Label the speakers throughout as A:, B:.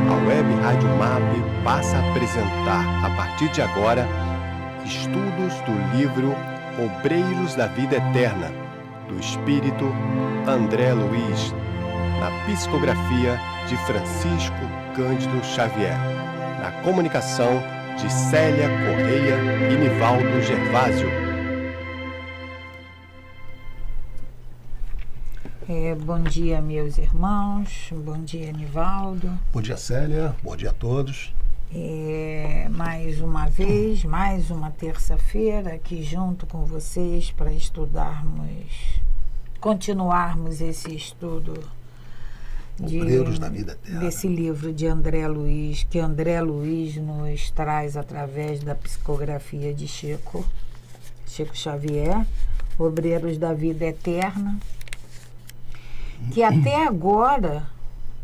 A: A Web Rádio MAP passa a apresentar, a partir de agora, estudos do livro Obreiros da Vida Eterna, do espírito André Luiz, na psicografia de Francisco Cândido Xavier, na comunicação de Célia Correia e Nivaldo Gervásio.
B: Bom dia, meus irmãos. Bom dia, Nivaldo.
C: Bom dia, Célia. Bom dia a todos.
B: Mais uma vez, mais uma terça-feira aqui junto com vocês para continuarmos esse estudo
C: Obreiros da Vida Eterna,
B: desse livro de André Luiz, que André Luiz nos traz através da psicografia de Chico Xavier, Obreiros da Vida Eterna, que até agora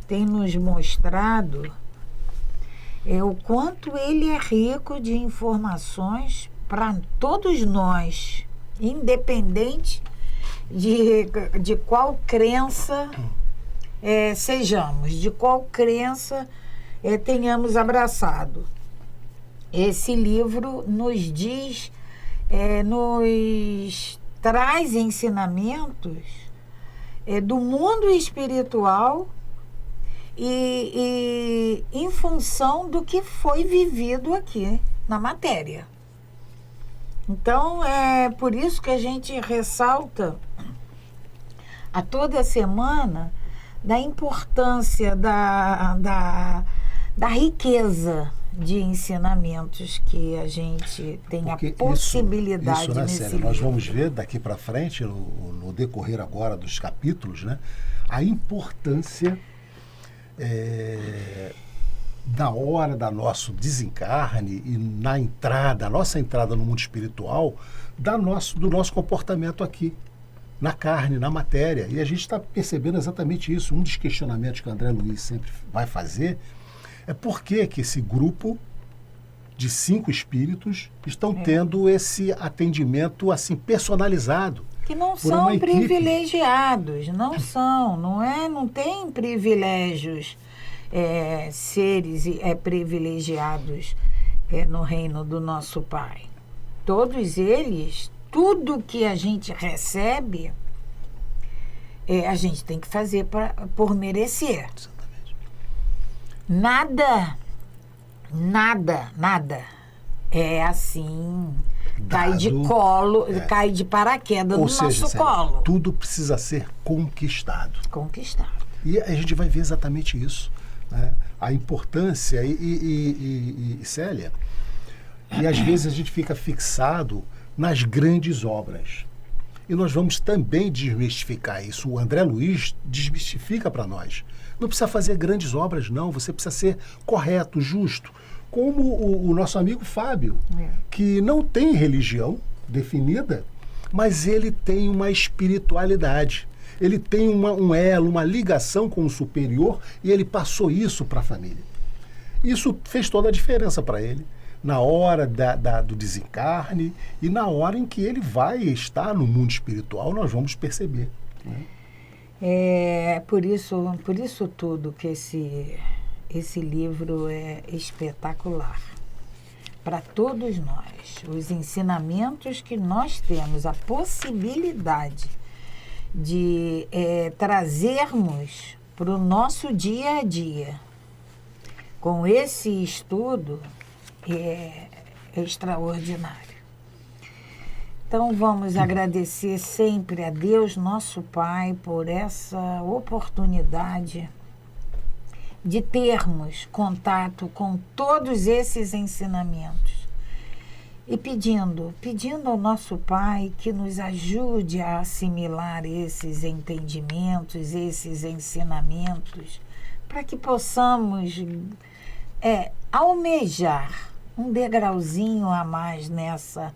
B: tem nos mostrado o quanto ele é rico de informações para todos nós, independente de qual crença sejamos, de qual crença tenhamos abraçado. Esse livro nos diz, nos traz ensinamentos do mundo espiritual e em função do que foi vivido aqui na matéria. Então, é por isso que a gente ressalta a toda semana da importância da riqueza de ensinamentos que a gente tem. Porque a possibilidade
C: isso, né,
B: nesse
C: Célia,
B: livro.
C: nós vamos ver daqui para frente, no decorrer agora dos capítulos, né, a importância da hora do nosso desencarne e na nossa entrada no mundo espiritual, do nosso comportamento aqui, na carne, na matéria. E a gente está percebendo exatamente isso. Um dos questionamentos que o André Luiz sempre vai fazer é por que esse grupo de 5 espíritos estão tendo esse atendimento assim personalizado.
B: Que não são privilegiados, não tem privilégios, seres privilegiados no reino do nosso Pai. Todos eles, tudo que a gente recebe, a gente tem que fazer por merecer.
C: Exatamente.
B: Nada é assim, cai de colo, cai de paraquedas no nosso colo.
C: Tudo precisa ser conquistado. E a gente vai ver exatamente isso, né? A importância e Célia, e às vezes a gente fica fixado nas grandes obras. E nós vamos também desmistificar isso. O André Luiz desmistifica para nós. Não precisa fazer grandes obras, não. Você precisa ser correto, justo. Como o nosso amigo Fábio, que não tem religião definida, mas ele tem uma espiritualidade. Ele tem um elo, uma ligação com o superior, e ele passou isso para a família. Isso fez toda a diferença para ele, na hora do desencarne e na hora em que ele vai estar no mundo espiritual, nós vamos perceber, né?
B: Por isso tudo que esse livro é espetacular. Para todos nós, os ensinamentos que nós temos, a possibilidade de trazermos para o dia a dia com esse estudo é extraordinário. Então vamos agradecer sempre a Deus, nosso Pai, por essa oportunidade de termos contato com todos esses ensinamentos e pedindo ao nosso Pai que nos ajude a assimilar esses entendimentos, esses ensinamentos, para que possamos almejar um degrauzinho a mais nessa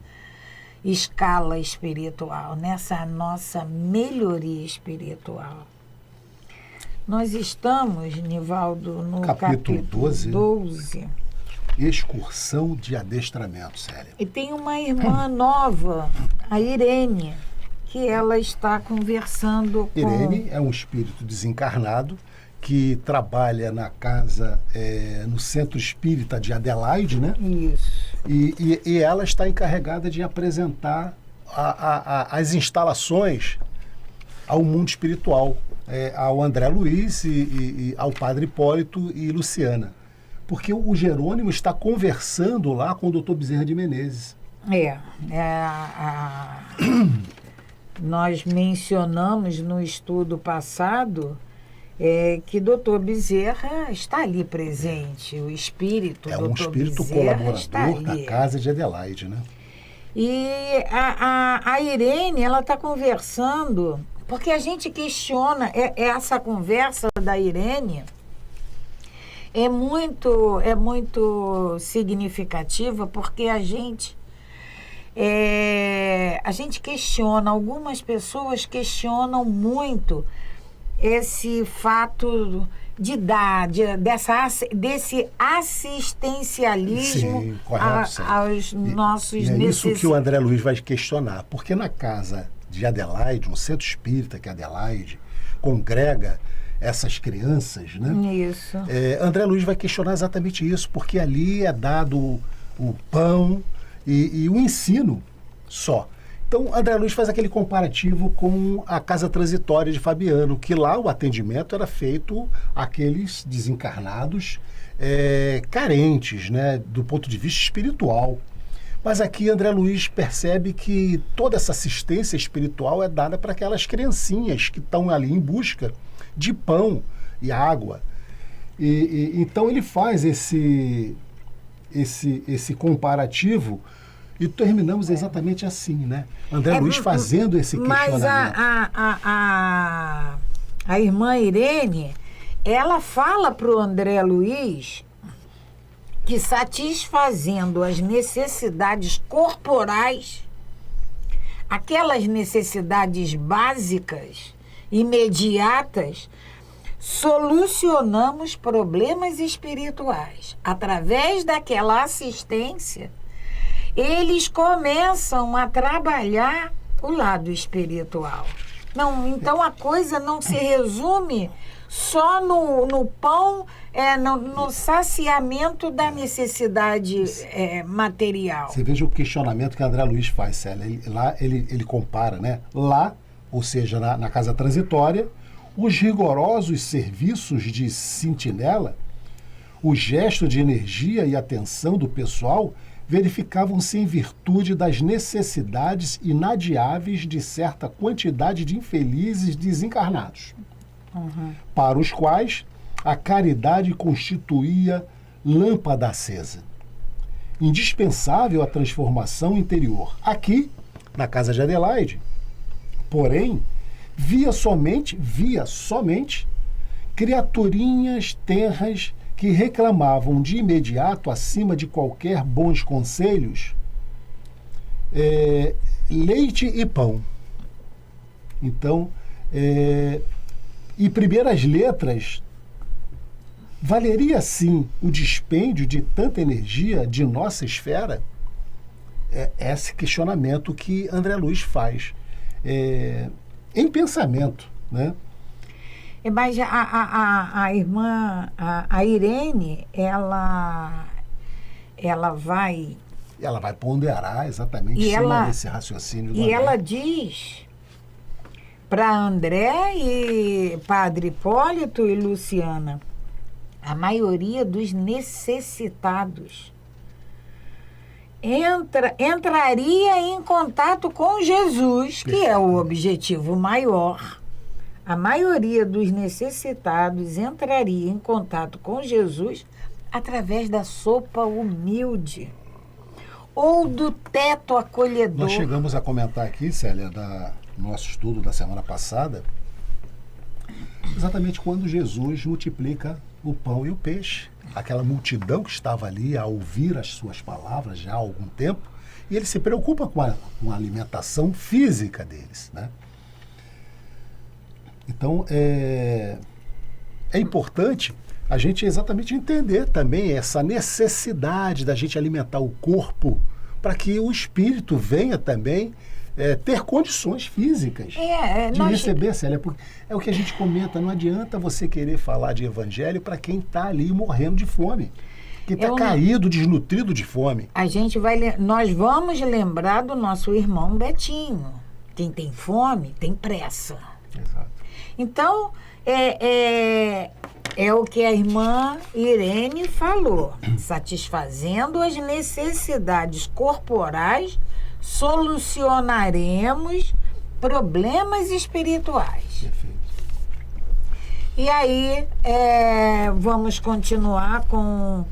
B: escala espiritual, nessa nossa melhoria espiritual. Nós estamos, Nivaldo, no capítulo 12.
C: Excursão de adestramento, Célia.
B: E tem uma irmã nova, a Irene, que ela está conversando com...
C: Irene é um espírito desencarnado que trabalha na casa, no Centro Espírita de Adelaide, né?
B: Isso.
C: E ela está encarregada de apresentar as instalações ao mundo espiritual, ao André Luiz e ao Padre Hipólito e Luciana. Porque o Jerônimo está conversando lá com o Dr. Bezerra de Menezes.
B: Nós mencionamos no estudo passado que Dr. Bezerra está ali presente, o espírito
C: um
B: Dr.
C: espírito
B: Bezerra
C: colaborador da casa de Adelaide, né?
B: E a Irene, ela está conversando, porque a gente questiona, essa conversa da Irene é muito significativa, porque a gente questiona, algumas pessoas questionam muito esse fato desse assistencialismo.
C: Sim, correto,
B: aos nossos necessitados.
C: É isso que o André Luiz vai questionar, porque na casa de Adelaide, um centro espírita que Adelaide congrega essas crianças, né?
B: Isso.
C: André Luiz vai questionar exatamente isso, porque ali é dado o pão e o ensino só. Então, André Luiz faz aquele comparativo com a casa transitória de Fabiano, que lá o atendimento era feito àqueles desencarnados carentes, né, do ponto de vista espiritual. Mas aqui André Luiz percebe que toda essa assistência espiritual é dada para aquelas criancinhas que estão ali em busca de pão e água. Então ele faz esse comparativo. E terminamos exatamente assim, né? André Luiz fazendo esse questionamento.
B: Mas a irmã Irene, ela fala para o André Luiz que, satisfazendo as necessidades corporais, aquelas necessidades básicas, imediatas, solucionamos problemas espirituais. Através daquela assistência, eles começam a trabalhar o lado espiritual. Não, então a coisa não se resume só no pão, no saciamento da necessidade material.
C: Você veja o questionamento que André Luiz faz, Célia. Ele compara, né? Lá, ou seja, na casa transitória, os rigorosos serviços de sentinela, o gesto de energia e atenção do pessoal verificavam-se em virtude das necessidades inadiáveis de certa quantidade de infelizes desencarnados, para os quais a caridade constituía lâmpada acesa, indispensável à transformação interior. Aqui, na casa de Adelaide, porém, via somente criaturinhas tenras que reclamavam de imediato, acima de qualquer bons conselhos, leite e pão. Então, e primeiras letras, valeria sim o dispêndio de tanta energia de nossa esfera? Esse questionamento que André Luiz faz em pensamento, né?
B: Mas a irmã, a Irene, ela vai
C: ponderar exatamente em cima desse raciocínio do
B: André.
C: Ela
B: diz para André e Padre Hipólito e Luciana, a maioria dos necessitados entraria em contato com Jesus, que é o objetivo maior. A maioria dos necessitados entraria em contato com Jesus através da sopa humilde ou do teto acolhedor.
C: Nós chegamos a comentar aqui, Célia, no nosso estudo da semana passada, exatamente quando Jesus multiplica o pão e o peixe. Aquela multidão que estava ali a ouvir as suas palavras já há algum tempo, e ele se preocupa com a alimentação física deles, né? Então, é importante a gente exatamente entender também essa necessidade da gente alimentar o corpo para que o espírito venha também ter condições físicas de receber, Célia. Porque é o que a gente comenta, não adianta você querer falar de evangelho para quem está ali morrendo de fome, que está caído, desnutrido de fome.
B: Nós vamos lembrar do nosso irmão Betinho. Quem tem fome tem pressa.
C: Exato.
B: Então, é o que a irmã Irene falou, satisfazendo as necessidades corporais, solucionaremos problemas espirituais.
C: Perfeito.
B: E aí, vamos continuar com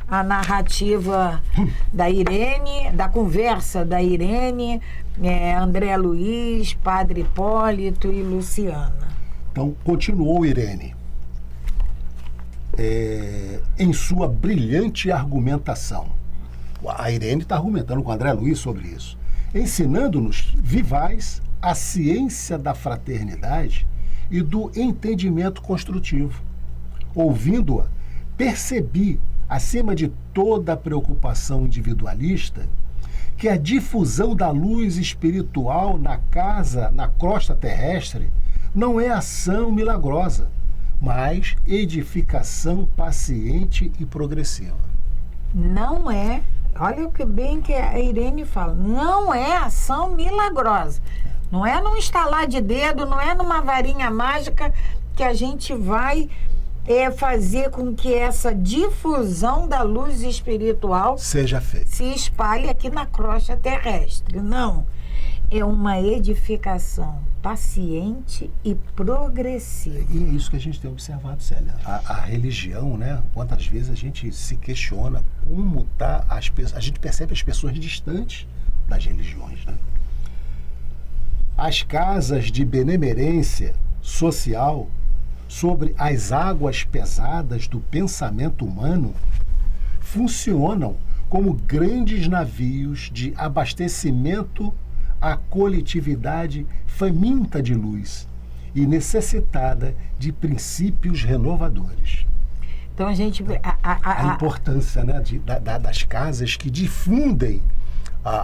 B: a narrativa da Irene, da conversa da Irene, André Luiz, Padre Hipólito e Luciana.
C: Então, continuou Irene, em sua brilhante argumentação. A Irene está argumentando com o André Luiz sobre isso, ensinando-nos vivais a ciência da fraternidade e do entendimento construtivo. Ouvindo-a, percebi, acima de toda a preocupação individualista, que a difusão da luz espiritual na crosta terrestre, não é ação milagrosa, mas edificação paciente e progressiva.
B: Não é, olha o que bem que a Irene fala, não é ação milagrosa. Não é num estalar de dedo, não é numa varinha mágica que a gente vai fazer com que essa difusão da luz espiritual
C: seja feita,
B: se espalhe aqui na crosta terrestre. Não. É uma edificação paciente e progressiva.
C: E é isso que a gente tem observado, Célia. A religião, né? Quantas vezes a gente se questiona como está as pessoas. A gente percebe as pessoas distantes das religiões, né? As casas de benemerência social sobre as águas pesadas do pensamento humano funcionam como grandes navios de abastecimento à coletividade faminta de luz e necessitada de princípios renovadores.
B: Então a gente...
C: A importância, né, das casas que difundem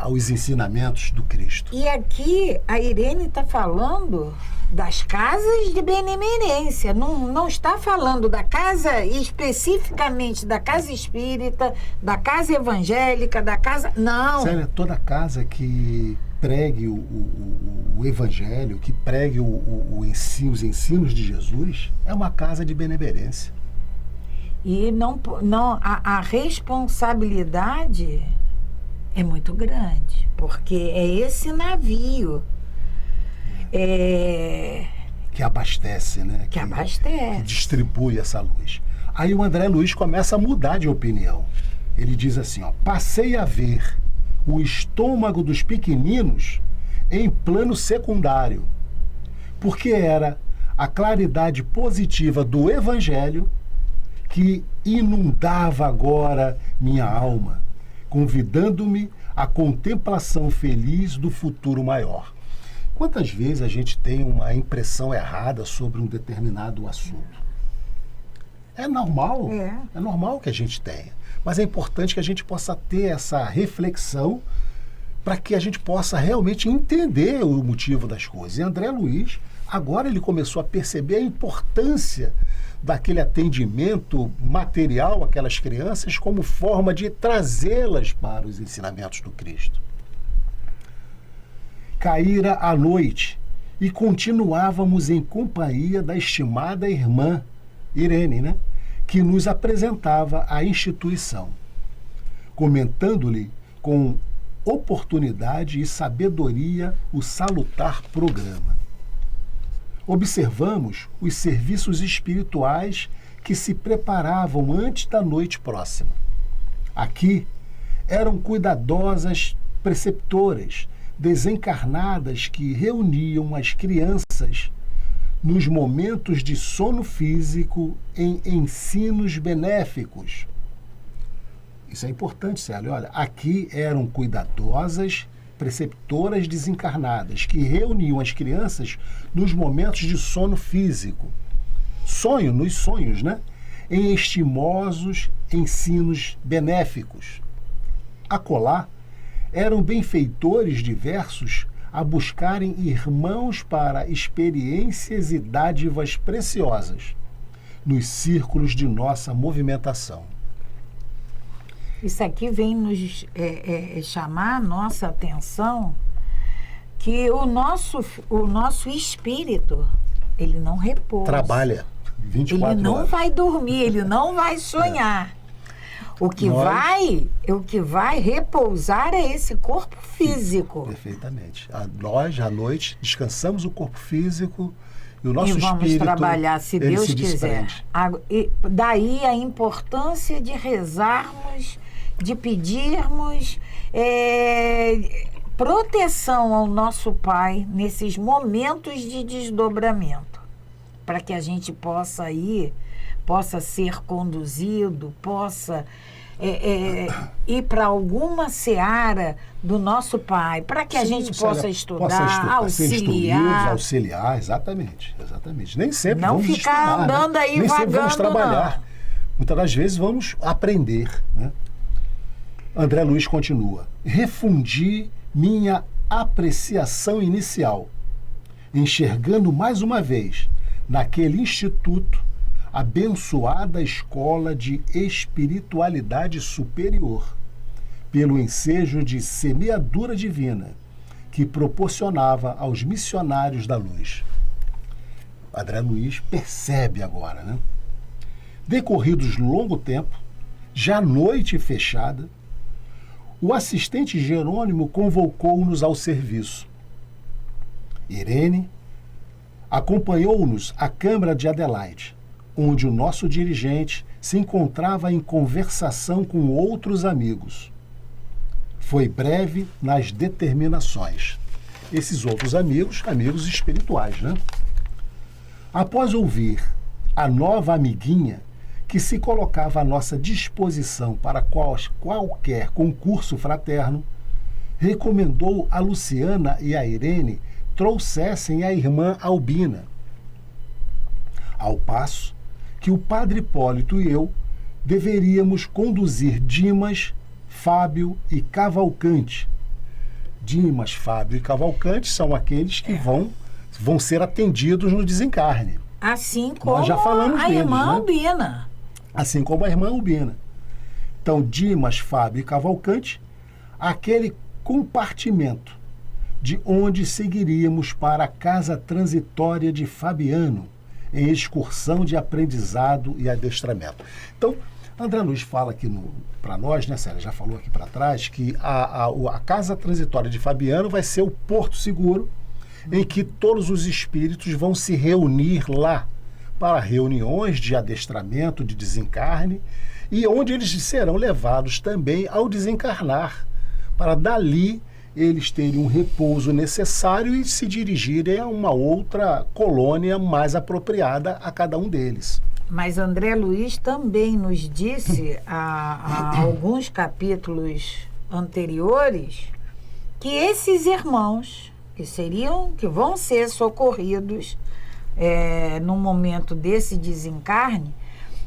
C: os ensinamentos do Cristo.
B: E aqui a Irene está falando das casas de benemerência, não está falando da casa, especificamente da casa espírita, da casa evangélica, da casa... Não.
C: Sério, toda casa que pregue o evangelho, que pregue os ensinos de Jesus, é uma casa de benemerência.
B: E a responsabilidade é muito grande, porque é esse navio
C: que abastece, né?
B: Que abastece.
C: Que distribui essa luz. Aí o André Luiz começa a mudar de opinião. Ele diz assim, passei a ver o estômago dos pequeninos em plano secundário, porque era a claridade positiva do Evangelho que inundava agora minha alma, convidando-me à contemplação feliz do futuro maior. Quantas vezes a gente tem uma impressão errada sobre um determinado assunto? É normal, é normal que a gente tenha. Mas é importante que a gente possa ter essa reflexão para que a gente possa realmente entender o motivo das coisas. E André Luiz, agora ele começou a perceber a importância daquele atendimento material àquelas crianças como forma de trazê-las para os ensinamentos do Cristo. Caíra a noite e continuávamos em companhia da estimada irmã Irene, né? Que nos apresentava a instituição, comentando-lhe com oportunidade e sabedoria o salutar programa. Observamos os serviços espirituais que se preparavam antes da noite próxima. Aqui eram cuidadosas preceptoras, desencarnadas que reuniam as crianças nos momentos de sono físico em ensinos benéficos. Isso é importante, Célio. Olha, aqui eram cuidadosas, preceptoras desencarnadas, que reuniam as crianças nos momentos de sono físico. Nos sonhos, né? Em estimosos ensinos benéficos. Acolá eram benfeitores diversos a buscarem irmãos para experiências e dádivas preciosas nos círculos de nossa movimentação.
B: Isso aqui vem nos chamar a nossa atenção que o nosso espírito, ele não repousa.
C: Trabalha 24 horas.
B: Ele não vai dormir, ele não vai sonhar. O que vai repousar é esse corpo físico.
C: Perfeitamente. Nós, à noite, descansamos o corpo físico e o nosso espírito...
B: E vamos trabalhar, se Deus quiser. Daí a importância de rezarmos, de pedirmos proteção ao nosso Pai nesses momentos de desdobramento, para que a gente possa ser conduzido, possa ir para alguma seara do nosso Pai, para que a gente possa estudar,
C: auxiliar, exatamente. Nem sempre
B: não
C: vamos
B: ficar
C: estudar,
B: andando aí
C: nem
B: vagando,
C: sempre vamos trabalhar.
B: não.
C: Muitas das vezes vamos aprender, né? André Luiz continua: refundi minha apreciação inicial, enxergando mais uma vez naquele instituto abençoada escola de espiritualidade superior, pelo ensejo de semeadura divina que proporcionava aos missionários da luz. André Luiz percebe agora, né? Decorridos longo tempo, já noite fechada, o assistente Jerônimo convocou-nos ao serviço. Irene acompanhou-nos à Câmara de Adelaide, onde o nosso dirigente se encontrava em conversação com outros amigos. Foi breve nas determinações. Esses outros amigos espirituais, né? Após ouvir a nova amiguinha que se colocava à nossa disposição para qualquer concurso fraterno, recomendou a Luciana e a Irene trouxessem a irmã Albina, ao passo que o padre Hipólito e eu deveríamos conduzir Dimas, Fábio e Cavalcante. Dimas, Fábio e Cavalcante são aqueles que vão ser atendidos no desencarne.
B: Assim como
C: nós já falamos
B: a
C: deles,
B: irmã
C: né?
B: Albina.
C: Assim como a irmã Albina. Então, Dimas, Fábio e Cavalcante, aquele compartimento de onde seguiríamos para a casa transitória de Fabiano, em excursão de aprendizado e adestramento. Então, André Luiz fala aqui para nós, né, Célia, já falou aqui para trás, que a casa transitória de Fabiano vai ser o porto seguro em que todos os espíritos vão se reunir lá para reuniões de adestramento, de desencarne, e onde eles serão levados também ao desencarnar, para dali eles terem um repouso necessário e se dirigirem a uma outra colônia mais apropriada a cada um deles.
B: Mas André Luiz também nos disse, há alguns capítulos anteriores, que esses irmãos que vão ser socorridos no momento desse desencarne,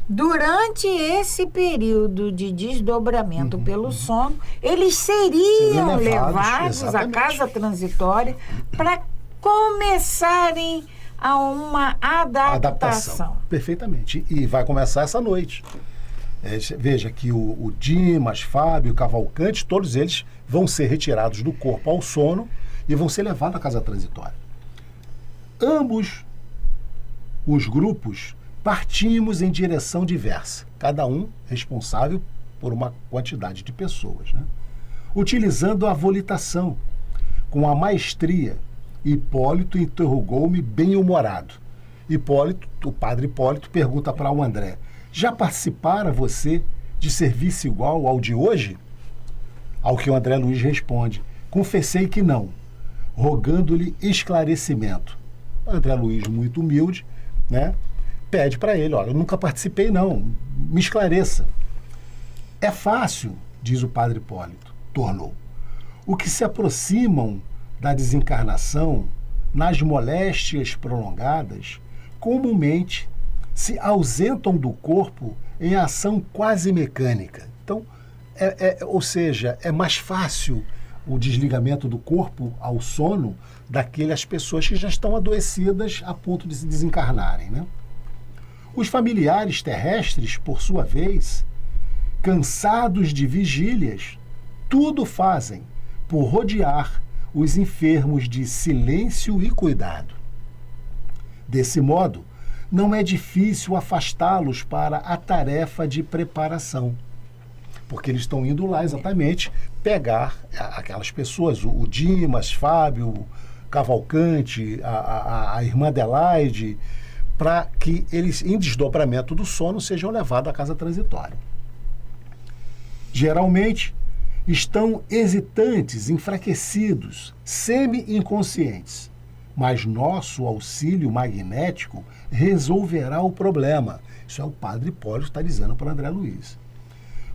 B: durante esse período de desdobramento pelo sono, eles seriam levados à casa transitória para começarem a uma adaptação.
C: Perfeitamente. E vai começar essa noite. Veja que o Dimas, Fábio, Cavalcante, todos eles vão ser retirados do corpo ao sono e vão ser levados à casa transitória. Ambos os grupos partimos em direção diversa, cada um responsável por uma quantidade de pessoas, né? Utilizando a volitação, com a maestria. Hipólito interrogou-me bem-humorado. O padre Hipólito pergunta para o André: já participara você de serviço igual ao de hoje? Ao que o André Luiz responde: confessei que não, rogando-lhe esclarecimento. O André Luiz, muito humilde, né, pede para ele: olha, eu nunca participei não, me esclareça. É fácil, diz o padre Hipólito, tornou. O que se aproximam da desencarnação, nas moléstias prolongadas, comumente se ausentam do corpo em ação quase mecânica. Então, ou seja, é mais fácil o desligamento do corpo ao sono daquelas pessoas que já estão adoecidas a ponto de se desencarnarem, né? Os familiares terrestres, por sua vez, cansados de vigílias, tudo fazem por rodear os enfermos de silêncio e cuidado. Desse modo, não é difícil afastá-los para a tarefa de preparação, porque eles estão indo lá exatamente pegar aquelas pessoas, o Dimas, Fábio, Cavalcante, a irmã Adelaide, para que eles, em desdobramento do sono, sejam levados à casa transitória. Geralmente, estão hesitantes, enfraquecidos, semi-inconscientes, mas nosso auxílio magnético resolverá o problema. Isso é o padre Hipólito que está dizendo para André Luiz.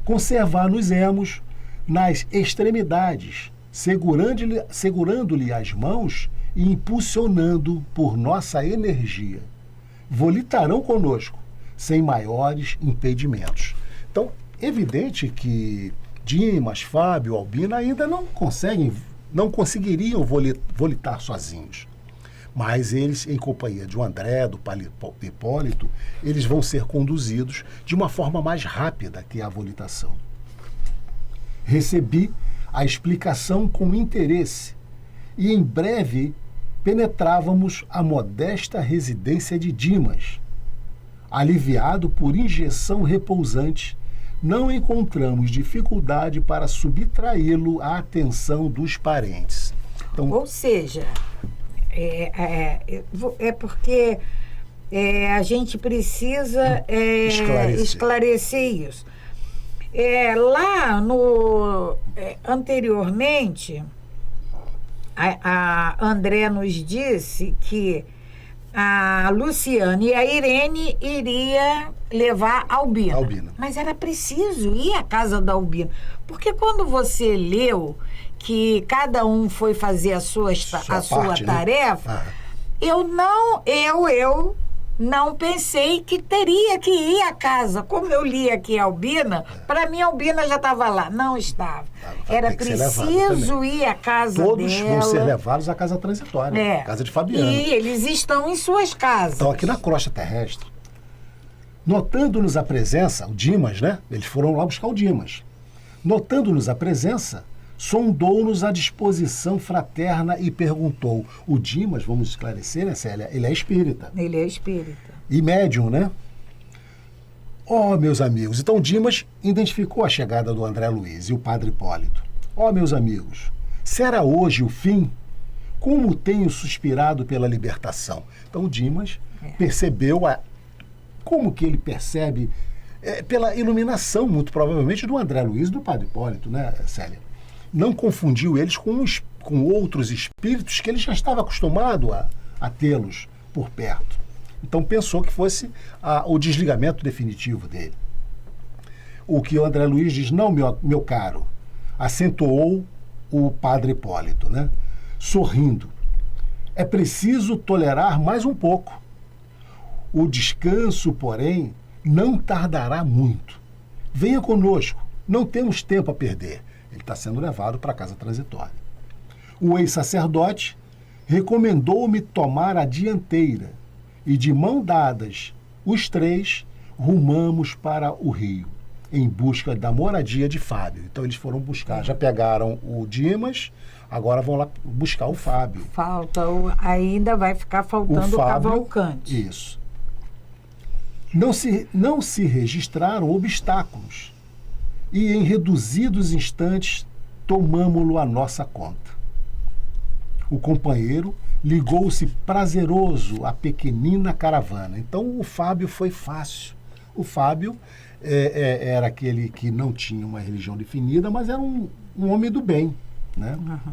C: Conservar-nos-emos nas extremidades, segurando-lhe as mãos e impulsionando por nossa energia. Volitarão conosco, sem maiores impedimentos. Então, evidente que Dimas, Fábio, Albina ainda não conseguiriam volitar sozinhos. Mas eles, em companhia de André, do Hipólito, eles vão ser conduzidos de uma forma mais rápida que a volitação. Recebi a explicação com interesse e em breve penetrávamos a modesta residência de Dimas. Aliviado por injeção repousante, não encontramos dificuldade para subtraí-lo à atenção dos parentes.
B: Então, ou seja, porque a gente precisa esclarecer isso. Lá anteriormente, a André nos disse que a Luciana e a Irene iria levar a Albina. Mas era preciso ir à casa da Albina. Porque quando você leu que cada um foi fazer a sua tarefa, né? Eu não pensei que teria que ir à casa. Como eu li aqui a Albina, para mim a Albina já estava lá. Não estava. Era preciso ir à casa dela.
C: Todos vão ser levados à casa transitória, casa de Fabiano.
B: E eles estão em suas casas.
C: Estão aqui na crosta terrestre. Notando-nos a presença, o Dimas, né? Eles foram lá buscar o Dimas. Notando-nos a presença, sondou-nos a disposição fraterna e perguntou. O Dimas, vamos esclarecer, né, Célia? Ele é espírita.
B: Ele é espírita.
C: E médium, né? Meus amigos. Então, Dimas identificou a chegada do André Luiz e o padre Hipólito. Meus amigos, será hoje o fim? Como tenho suspirado pela libertação? Então, o Dimas percebeu como que ele percebe pela iluminação, muito provavelmente, do André Luiz e do padre Hipólito, né, Célia? Não confundiu eles com outros espíritos que ele já estava acostumado a tê-los por perto. Então pensou que fosse o desligamento definitivo dele. O que o André Luiz diz, não, meu caro, acentuou o padre Hipólito, né? Sorrindo. É preciso tolerar mais um pouco. O descanso, porém, não tardará muito. Venha conosco, não temos tempo a perder. Ele está sendo levado para a casa transitória. O ex-sacerdote recomendou-me tomar a dianteira e, de mão dadas, os três rumamos para o rio, em busca da moradia de Fábio. Então eles foram buscar, já pegaram o Dimas, agora vão lá buscar o Fábio.
B: Ainda vai ficar faltando o Cavalcante.
C: Isso. Não se registraram obstáculos. E em reduzidos instantes tomamo-lo à nossa conta. O companheiro ligou-se prazeroso à pequenina caravana. Então o Fábio foi fácil. O Fábio era aquele que não tinha uma religião definida, mas era um homem do bem, né? Uhum.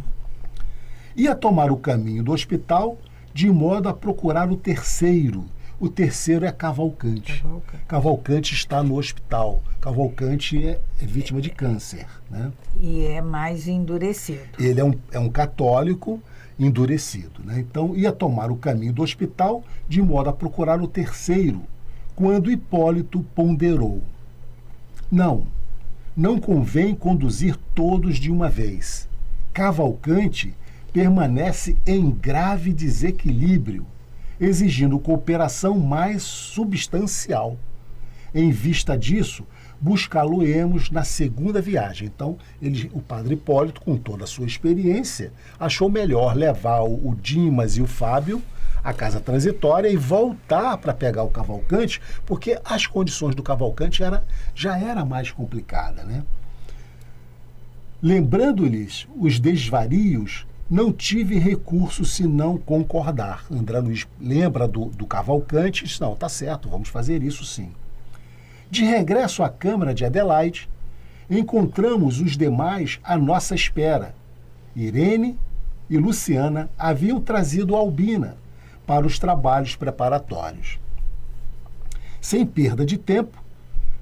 C: Ia tomar o caminho do hospital de modo a procurar o terceiro. O terceiro é Cavalcante. Cavalcante está no hospital. Cavalcante é vítima de câncer, né?
B: E é mais endurecido.
C: Ele é um católico endurecido, né? Então, ia tomar o caminho do hospital de modo a procurar o terceiro, quando Hipólito ponderou. Não convém conduzir todos de uma vez. Cavalcante permanece em grave desequilíbrio, exigindo cooperação mais substancial. Em vista disso, buscá-lo-emos na segunda viagem. Então, o padre Hipólito, com toda a sua experiência, achou melhor levar o Dimas e o Fábio à casa transitória e voltar para pegar o Cavalcante, porque as condições do Cavalcante já era mais complicada, né? Lembrando-lhes os desvarios, não tive recurso senão concordar. André Luiz lembra do Cavalcante e diz, não, tá certo, vamos fazer isso sim. De regresso à Câmara de Adelaide, encontramos os demais à nossa espera. Irene e Luciana haviam trazido Albina para os trabalhos preparatórios. Sem perda de tempo,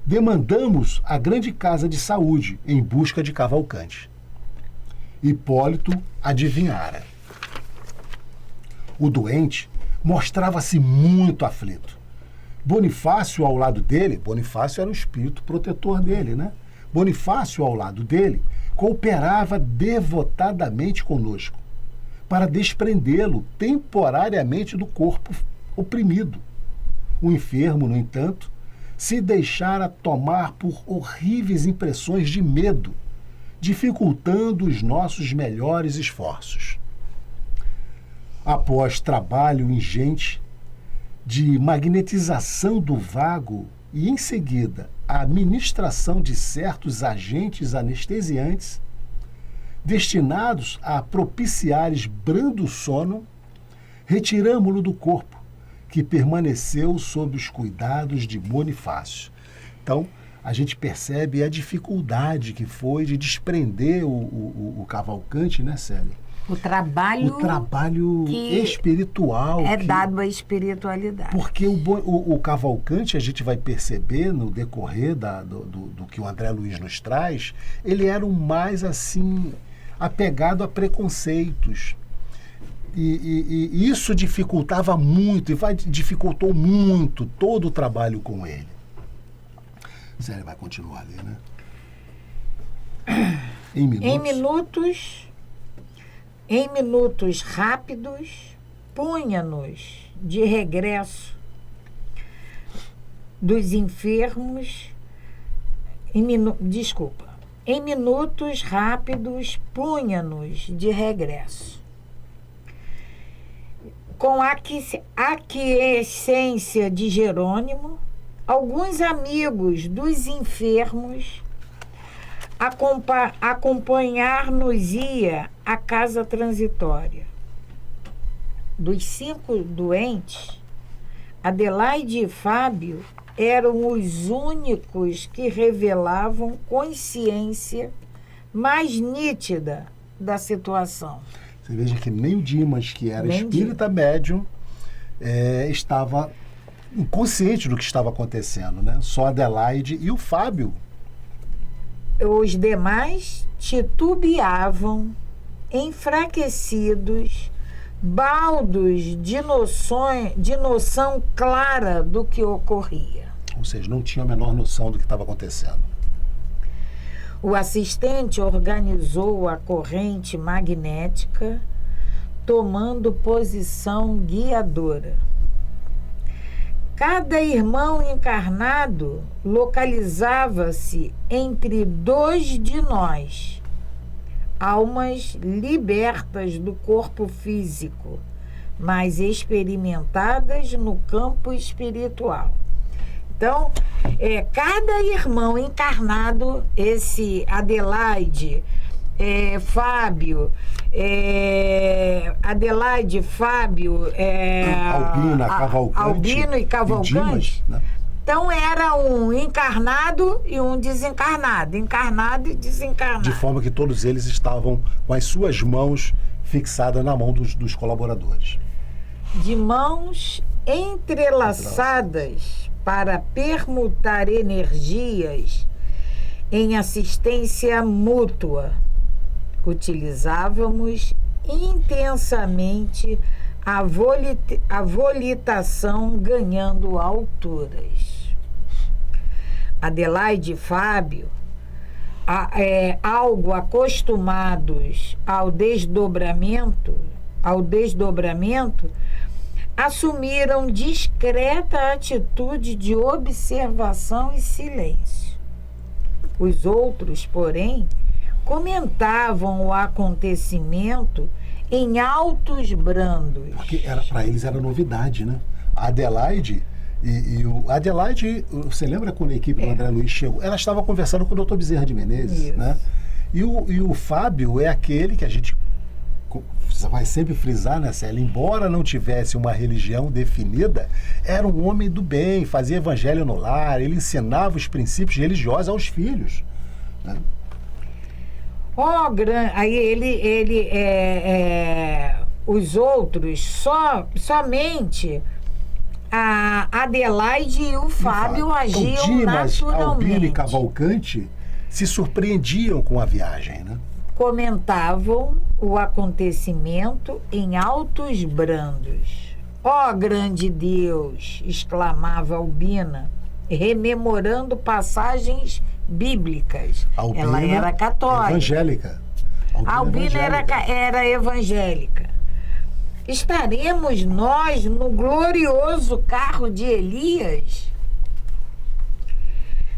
C: demandamos a grande casa de saúde em busca de Cavalcante. Hipólito adivinhara. O doente mostrava-se muito aflito. Bonifácio ao lado dele, Bonifácio era o espírito protetor dele, né? Bonifácio ao lado dele cooperava devotadamente conosco para desprendê-lo temporariamente do corpo oprimido. O enfermo, no entanto, se deixara tomar por horríveis impressões de medo, dificultando os nossos melhores esforços. Após trabalho ingente de magnetização do vago e, em seguida, a administração de certos agentes anestesiantes destinados a propiciar brando sono, retiramo-lo do corpo, que permaneceu sob os cuidados de Bonifácio. Então, a gente percebe a dificuldade que foi de desprender o Cavalcante, né, Célia?
B: O trabalho
C: espiritual.
B: É dado à espiritualidade.
C: Porque o Cavalcante, a gente vai perceber no decorrer do que o André Luiz nos traz, ele era o mais, assim, apegado a preconceitos. E isso dificultava muito, dificultou muito todo o trabalho com ele. Célia vai continuar ali, né? Em minutos rápidos, punha-nos de regresso dos enfermos. Em minutos rápidos, punha-nos de regresso. Com a aquiescência de Jerônimo, alguns amigos dos enfermos acompanhar-nos-ia à casa transitória. Dos 5 doentes, Adelaide e Fábio eram os únicos que revelavam consciência mais nítida da situação. Você veja que nem o Dimas, que era espírita médium, estava inconsciente do que estava acontecendo, né? Só Adelaide e o Fábio.
B: Os demais titubeavam, enfraquecidos, baldos de noção clara do que ocorria.
C: Ou seja, não tinha a menor noção do que estava acontecendo.
B: O assistente organizou a corrente magnética, tomando posição guiadora. Cada irmão encarnado localizava-se entre 2 de nós, almas libertas do corpo físico, mas experimentadas no campo espiritual. Então, cada irmão encarnado, esse Adelaide, Fábio,
C: Albino
B: e Cavalcante,
C: Dimas, né?
B: Então era um encarnado e um desencarnado, encarnado e desencarnado.
C: De forma que todos eles estavam com as suas mãos fixadas na mão dos colaboradores.
B: De mãos entrelaçadas para permutar energias em assistência mútua. Utilizávamos intensamente a volitação ganhando alturas. Adelaide e Fábio algo acostumados ao desdobramento, assumiram discreta atitude de observação e silêncio. Os outros, porém, comentavam o acontecimento em altos brandos.
C: Porque para eles era novidade, né? A Adelaide Adelaide, você lembra quando a equipe do André Luiz chegou? Ela estava conversando com o Dr. Bezerra de Menezes, né? E o Fábio é aquele que a gente vai sempre frisar, né, Célia? Embora não tivesse uma religião definida, era um homem do bem, fazia evangelho no lar, ele ensinava os princípios religiosos aos filhos, né?
B: Aí os outros, somente a Adelaide e o Fábio agiam
C: então, Dimas,
B: naturalmente.
C: Albino e Cavalcante se surpreendiam com a viagem, né?
B: Comentavam o acontecimento em altos brandos. Ó grande Deus! Exclamava Albina, rememorando passagens bíblicas.
C: Albina,
B: ela era católica.
C: Evangélica.
B: Albina era evangélica. Estaremos nós no glorioso carro de Elias?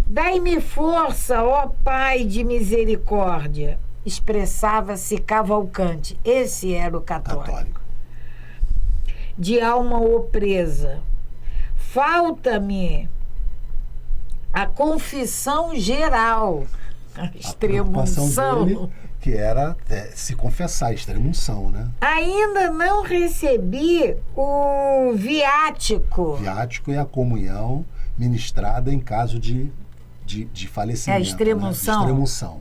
B: Dai-me força, ó Pai de misericórdia, expressava-se Cavalcante. Esse era o católico. De alma opresa. Falta-me a confissão geral. A extrema-unção
C: dele, que era se confessar, extrema-unção, né?
B: Ainda não recebi o viático.
C: Viático é a comunhão ministrada em caso de falecimento.
B: É a extrema-unção.
C: Né? Extrema-unção.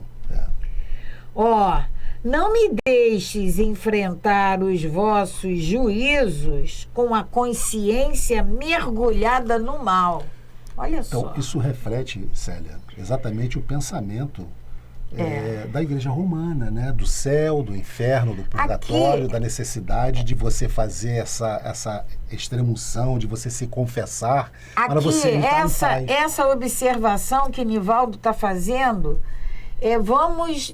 B: Ó, não me deixes enfrentar os vossos juízos com a consciência mergulhada no mal. Olha só.
C: Então, isso reflete, Célia, exatamente o pensamento da Igreja Romana, né? Do céu, do inferno, do purgatório, da necessidade de você fazer essa extrema-unção, de você se confessar, para você entrar em paz.
B: Essa observação que Nivaldo está fazendo, vamos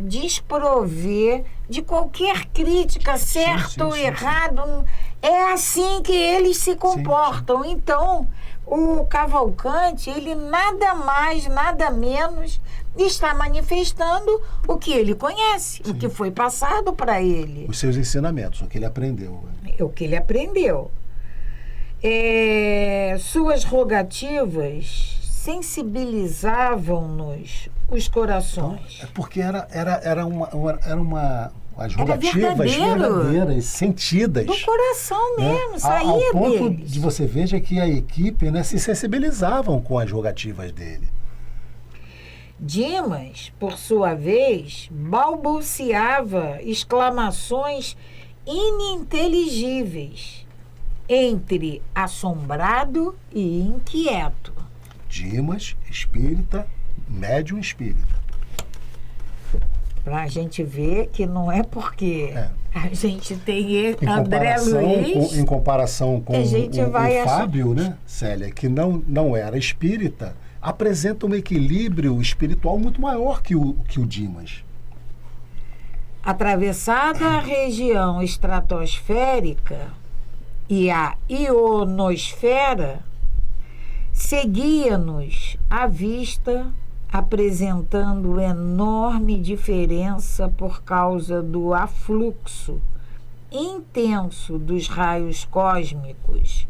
B: desprover de qualquer crítica, certo ou errado. É assim que eles se comportam. Sim. Então, o Cavalcante, ele nada mais, nada menos está manifestando o que ele conhece, o que foi passado para ele.
C: Os seus ensinamentos, o que ele aprendeu.
B: O que ele aprendeu. Suas rogativas sensibilizavam-nos os corações.
C: Então, porque as rogativas verdadeiras, sentidas.
B: Do coração mesmo,
C: né?
B: saía
C: ao ponto
B: deles.
C: de você veja que a equipe, né, se sensibilizavam com as rogativas dele.
B: Dimas, por sua vez, balbuciava exclamações ininteligíveis, entre assombrado e inquieto.
C: Dimas, espírita, médium espírita.
B: Para a gente ver que não é porque a gente tem André Luiz...
C: Em comparação com o Fábio,
B: achar...
C: né, Célia, que não era espírita, apresenta um equilíbrio espiritual muito maior que o Dimas.
B: Atravessada a região estratosférica e a ionosfera, seguia-nos a vista, apresentando enorme diferença por causa do afluxo intenso dos raios cósmicos,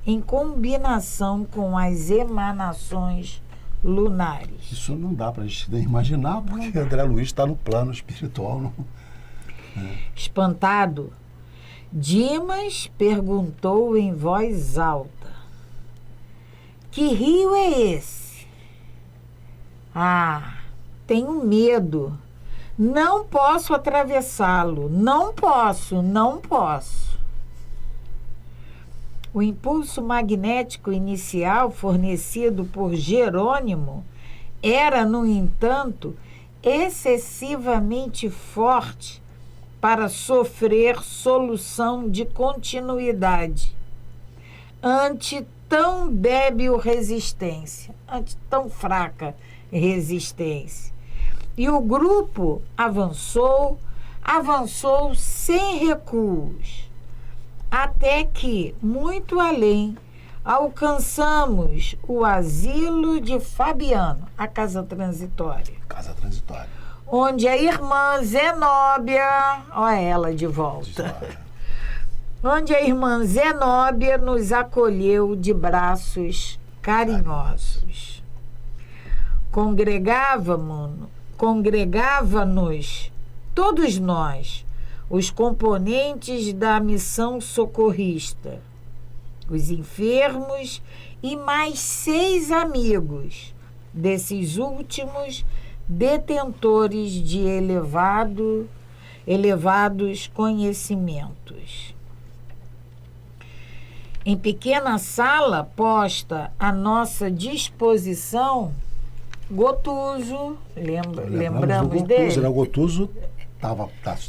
B: em combinação com as emanações lunares.
C: Isso não dá para a gente imaginar, porque André Luiz está no plano espiritual. Não...
B: Espantado, Dimas perguntou em voz alta: que rio é esse? Tenho medo. Não posso atravessá-lo. Não posso. O impulso magnético inicial fornecido por Jerônimo era, no entanto, excessivamente forte para sofrer solução de continuidade. Ante tão débil resistência, ante tão fraca resistência. E o grupo avançou sem recuos, até que, muito além, alcançamos o asilo de Fabiano, a casa transitória.
C: Casa transitória.
B: Onde a irmã Zenóbia, olha ela de volta, onde a irmã Zenóbia nos acolheu de braços carinhosos. Congregava-nos, todos nós, os componentes da missão socorrista, os enfermos e mais 6 amigos desses últimos detentores de elevados conhecimentos. Em pequena sala posta à nossa disposição, Gotuso, lembramos dele?
C: O Gotuso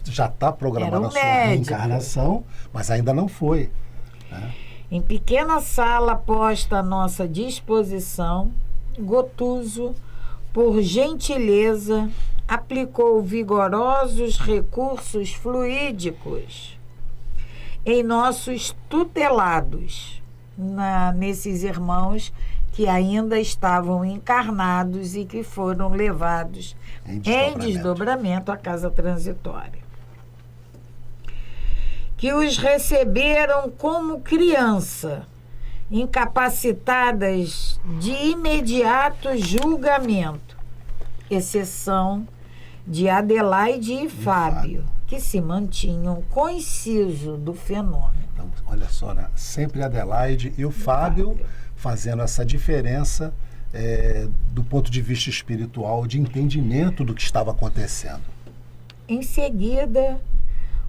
C: já está programando a sua reencarnação, mas ainda não foi. Né?
B: Em pequena sala posta à nossa disposição, Gotuso, por gentileza, aplicou vigorosos recursos fluídicos em nossos tutelados, nesses irmãos que ainda estavam encarnados e que foram levados em desdobramento à casa transitória. Que os receberam como criança, incapacitadas de imediato julgamento, exceção de Adelaide e Fábio, que se mantinham concisos do fenômeno.
C: Então, olha só, né? Sempre Adelaide e o Fábio fazendo essa diferença do ponto de vista espiritual, de entendimento do que estava acontecendo.
B: Em seguida,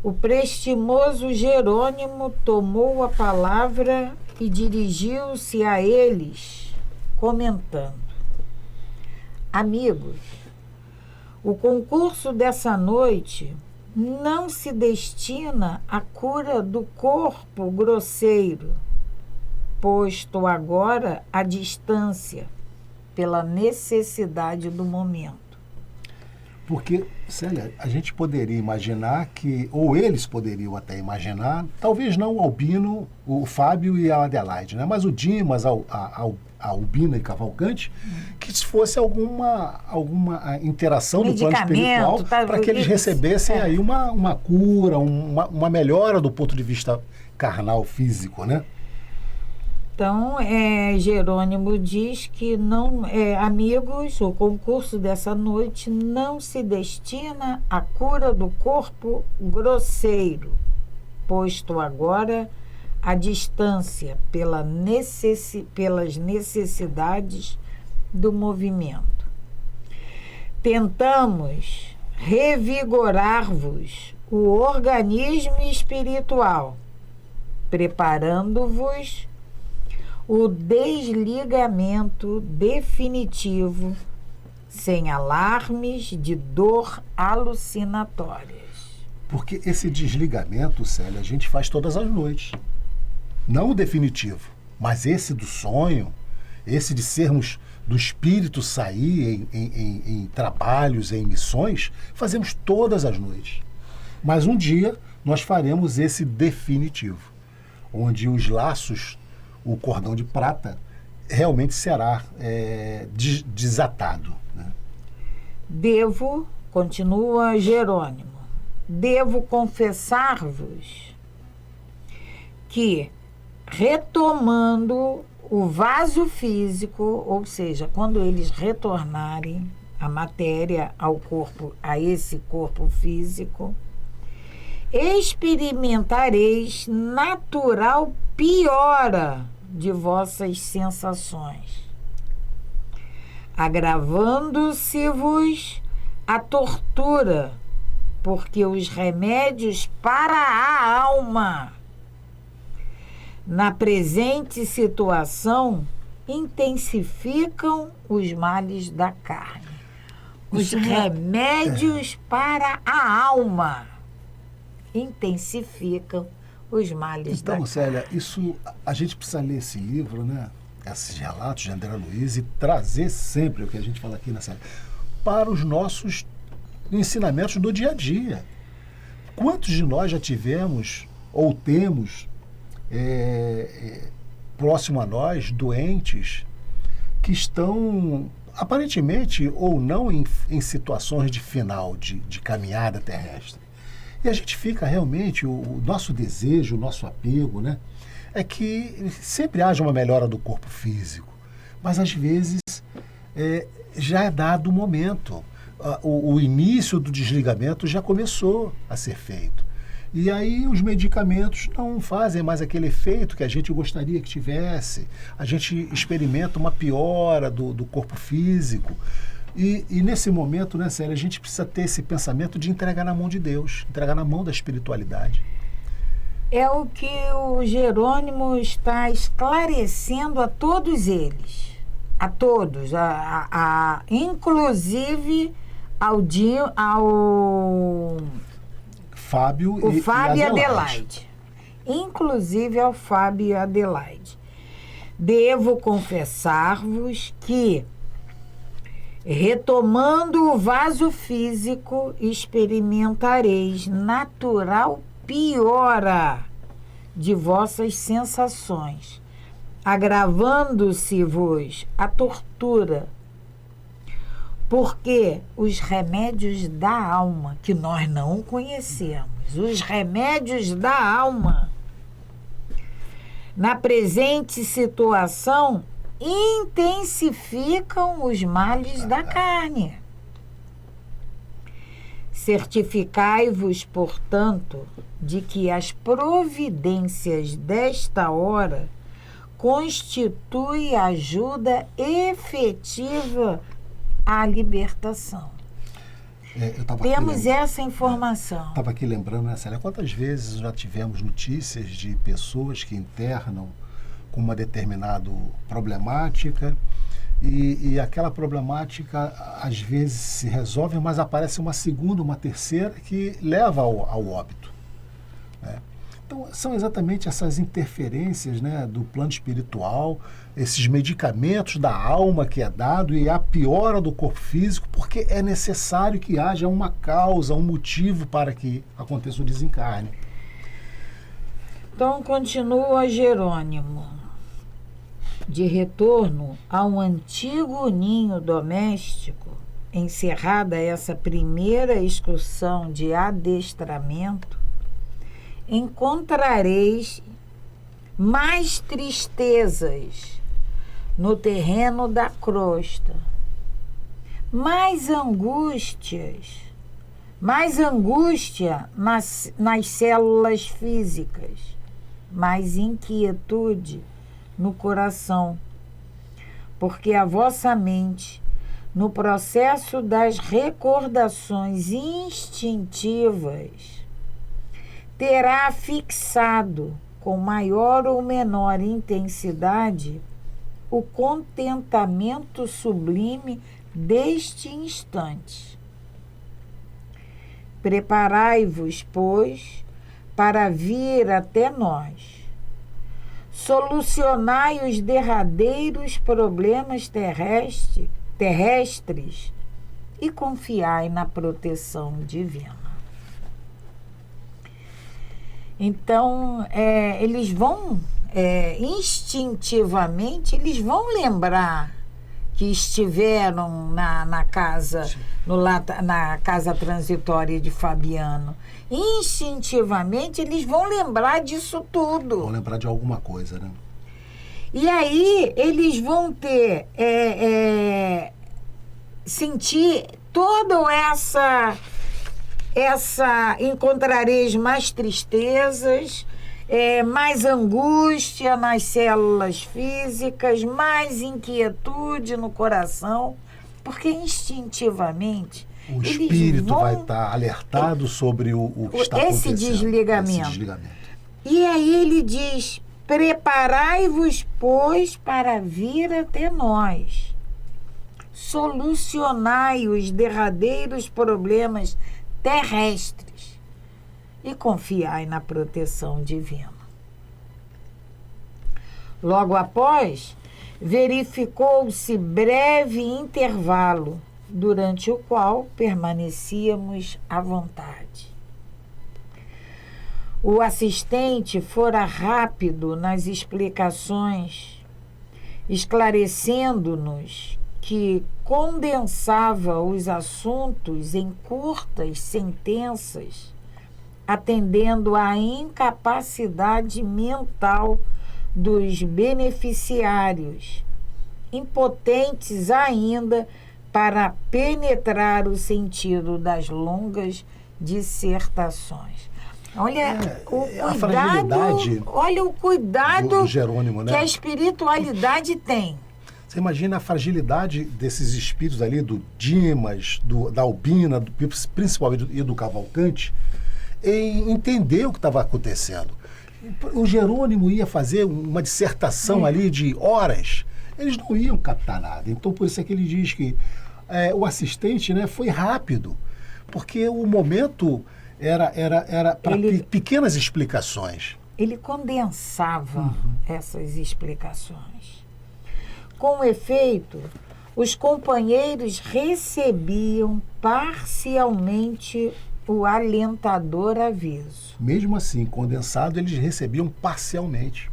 B: o prestimoso Jerônimo tomou a palavra e dirigiu-se a eles, comentando: amigos, o concurso dessa noite não se destina à cura do corpo grosseiro, posto agora à distância, pela necessidade do momento.
C: Porque, Célia, a gente poderia imaginar que, ou eles poderiam até imaginar, talvez não o Albino, o Fábio e a Adelaide, né? Mas o Dimas, a Albina e Cavalcante, que se fosse alguma interação do plano espiritual para que eles recebessem aí uma cura, uma melhora do ponto de vista carnal, físico, né?
B: Então, Jerônimo diz que, não, amigos, o concurso dessa noite não se destina à cura do corpo grosseiro, posto agora à distância pelas necessidades do movimento. Tentamos revigorar-vos o organismo espiritual, preparando-vos o desligamento definitivo, sem alarmes de dor alucinatórias.
C: Porque esse desligamento, Célia, a gente faz todas as noites. Não o definitivo, mas esse do sonho, esse de sermos, do espírito sair em trabalhos, em missões, fazemos todas as noites. Mas um dia nós faremos esse definitivo, onde os laços, o cordão de prata, realmente será desatado. Né?
B: Continua Jerônimo, devo confessar-vos que, retomando o vaso físico, ou seja, quando eles retornarem a matéria ao corpo, a esse corpo físico, experimentareis natural piora de vossas sensações, agravando-se-vos a tortura, porque os remédios para a alma, na presente situação, intensificam os males da carne. Os remédios para a alma intensificam os males da
C: Então, Célia,
B: carne.
C: isso, a gente precisa ler esse livro, né? Esses relatos de André Luiz e trazer sempre o que a gente fala aqui na série para os nossos ensinamentos do dia a dia. Quantos de nós já tivemos ou temos próximo a nós doentes que estão aparentemente ou não em situações de final de caminhada terrestre? E a gente fica realmente, o nosso desejo, o nosso apego, né, é que sempre haja uma melhora do corpo físico. Mas às vezes já é dado o momento. O início do desligamento já começou a ser feito. E aí os medicamentos não fazem mais aquele efeito que a gente gostaria que tivesse. A gente experimenta uma piora do corpo físico. E nesse momento, né, Célia, a gente precisa ter esse pensamento de entregar na mão de Deus, entregar na mão da espiritualidade.
B: É o que o Jerônimo está esclarecendo a todos eles. A todos. Inclusive ao
C: Fábio
B: e Adelaide. Inclusive ao Fábio e Adelaide. Devo confessar-vos que, retomando o vaso físico, experimentareis natural piora de vossas sensações, agravando-se-vos a tortura, porque os remédios da alma, que nós não conhecemos, os remédios da alma, na presente situação, intensificam os males da carne. Certificai-vos, portanto, de que as providências desta hora constituem ajuda efetiva à libertação. Temos essa informação.
C: Estava aqui lembrando, né, Célia, quantas vezes já tivemos notícias de pessoas que internam com uma determinada problemática e aquela problemática às vezes se resolve, mas aparece uma segunda, uma terceira que leva ao óbito, né? Então, são exatamente essas interferências, né, do plano espiritual, esses medicamentos da alma que é dado e a piora do corpo físico, porque é necessário que haja uma causa, um motivo para que aconteça o desencarne.
B: Então, continua Jerônimo. De retorno ao antigo ninho doméstico, encerrada essa primeira excursão de adestramento, encontrareis mais tristezas no terreno da crosta, mais angústia nas células físicas, mais inquietude no coração, porque a vossa mente, no processo das recordações instintivas, terá fixado com maior ou menor intensidade o contentamento sublime deste instante. Preparai-vos, pois, para vir até nós. Solucionai os derradeiros problemas terrestres e confiai na proteção divina. Então, eles vão, instintivamente, eles vão lembrar que estiveram na casa, na casa transitória de Fabiano. Instintivamente, eles vão lembrar disso tudo.
C: Vão lembrar de alguma coisa, né?
B: E aí, eles vão ter, sentir toda encontrareis mais tristezas, mais angústia nas células físicas, mais inquietude no coração, porque instintivamente
C: o espírito vai estar alertado sobre o que está acontecendo.
B: Esse desligamento. E aí ele diz: preparai-vos, pois, para vir até nós. Solucionai os derradeiros problemas terrestres e confiai na proteção divina. Logo após, verificou-se breve intervalo, durante o qual permanecíamos à vontade. O assistente fora rápido nas explicações, esclarecendo-nos que condensava os assuntos em curtas sentenças, atendendo à incapacidade mental dos beneficiários, impotentes ainda para penetrar o sentido das longas dissertações. Olha o cuidado
C: do Jerônimo, né?
B: Que a espiritualidade tem.
C: Você imagina a fragilidade desses espíritos ali, do Dimas, da Albina, principalmente do Cavalcante, em entender o que estava acontecendo. O Jerônimo ia fazer uma dissertação ali de horas, eles não iam captar nada. Então, por isso é que ele diz que o assistente, né, foi rápido, porque o momento era para pequenas explicações.
B: Ele condensava essas explicações. Com efeito, os companheiros recebiam parcialmente o alentador aviso.
C: Mesmo assim, condensado, eles recebiam parcialmente.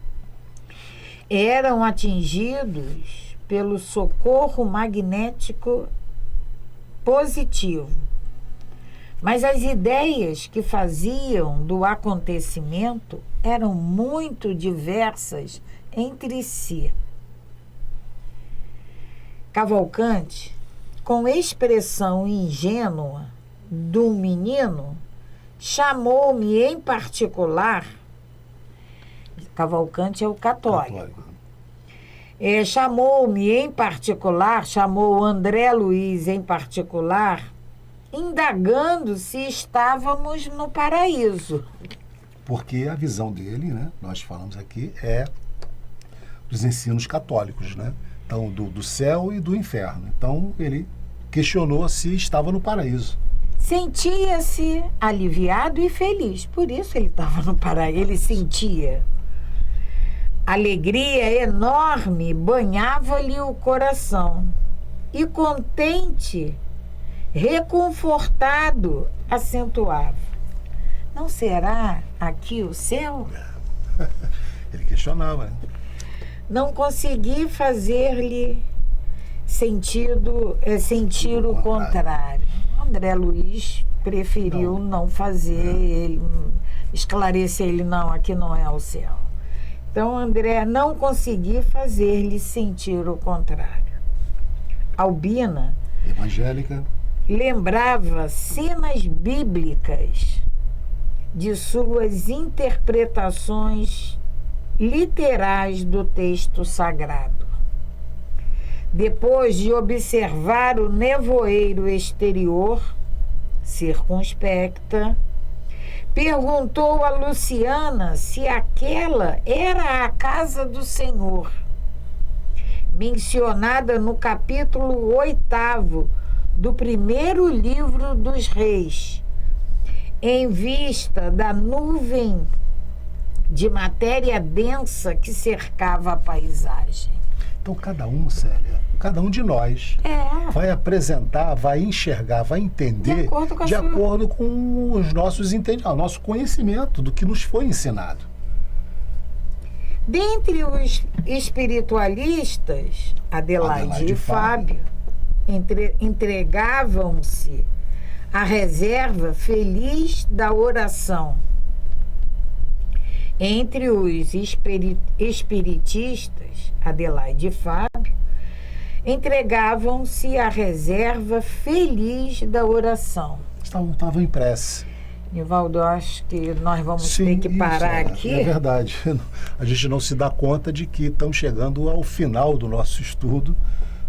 B: Eram atingidos pelo socorro magnético positivo, mas as ideias que faziam do acontecimento eram muito diversas entre si. Cavalcante, com expressão ingênua do menino, chamou-me em particular. Cavalcante é o católico. Chamou-me em particular, chamou André Luiz em particular, indagando se estávamos no paraíso.
C: Porque a visão dele, né, nós falamos aqui, é dos ensinos católicos, né? Então, do céu e do inferno. Então, ele questionou se estava no paraíso.
B: Sentia-se aliviado e feliz. Por isso ele estava no paraíso. Ele sentia. Alegria enorme banhava-lhe o coração. E contente, reconfortado, acentuava: não será aqui o céu?
C: Ele questionava, né?
B: Não consegui fazer-lhe sentir o contrário. André Luiz preferiu não fazer, esclarecer ele, não, aqui não é o céu. Então, André, não consegui fazer-lhe sentir o contrário. Albina,
C: evangélica,
B: lembrava cenas bíblicas de suas interpretações literais do texto sagrado. Depois de observar o nevoeiro exterior, circunspecta, perguntou a Luciana se aquela era a casa do Senhor, mencionada no capítulo 8º do primeiro livro dos Reis, em vista da nuvem de matéria densa que cercava a paisagem.
C: Então, cada um, Célia, cada um de nós vai apresentar, vai enxergar, vai entender de acordo com os nossos entendimentos, nosso conhecimento do que nos foi ensinado.
B: Dentre os espiritualistas, Adelaide e Fábio entregavam-se à reserva feliz da oração. Entre os espiritistas, Adelaide e Fábio, entregavam-se à reserva feliz da oração.
C: Estavam em prece.
B: Nivaldo, acho que nós vamos ter que parar aqui.
C: É verdade. A gente não se dá conta de que estamos chegando ao final do nosso estudo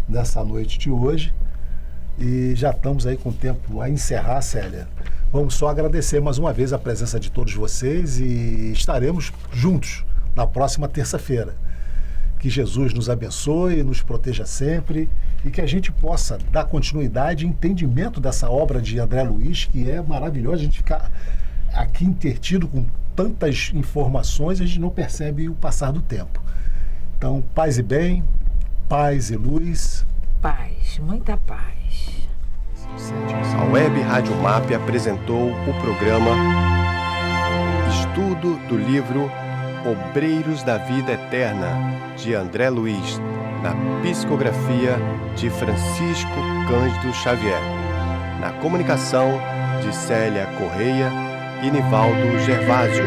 C: dessa noite de hoje. E já estamos aí com o tempo a encerrar, Célia. Vamos só agradecer mais uma vez a presença de todos vocês e estaremos juntos na próxima terça-feira. Que Jesus nos abençoe, nos proteja sempre e que a gente possa dar continuidade e entendimento dessa obra de André Luiz, que é maravilhosa. A gente ficar aqui intertido com tantas informações, a gente não percebe o passar do tempo. Então, paz e bem, paz e luz.
B: Paz, muita paz.
A: A Web Rádio MAP apresentou o programa Estudo do livro Obreiros da Vida Eterna, de André Luiz, na psicografia de Francisco Cândido Xavier. Na comunicação de Célia Correia e Nivaldo Gervásio.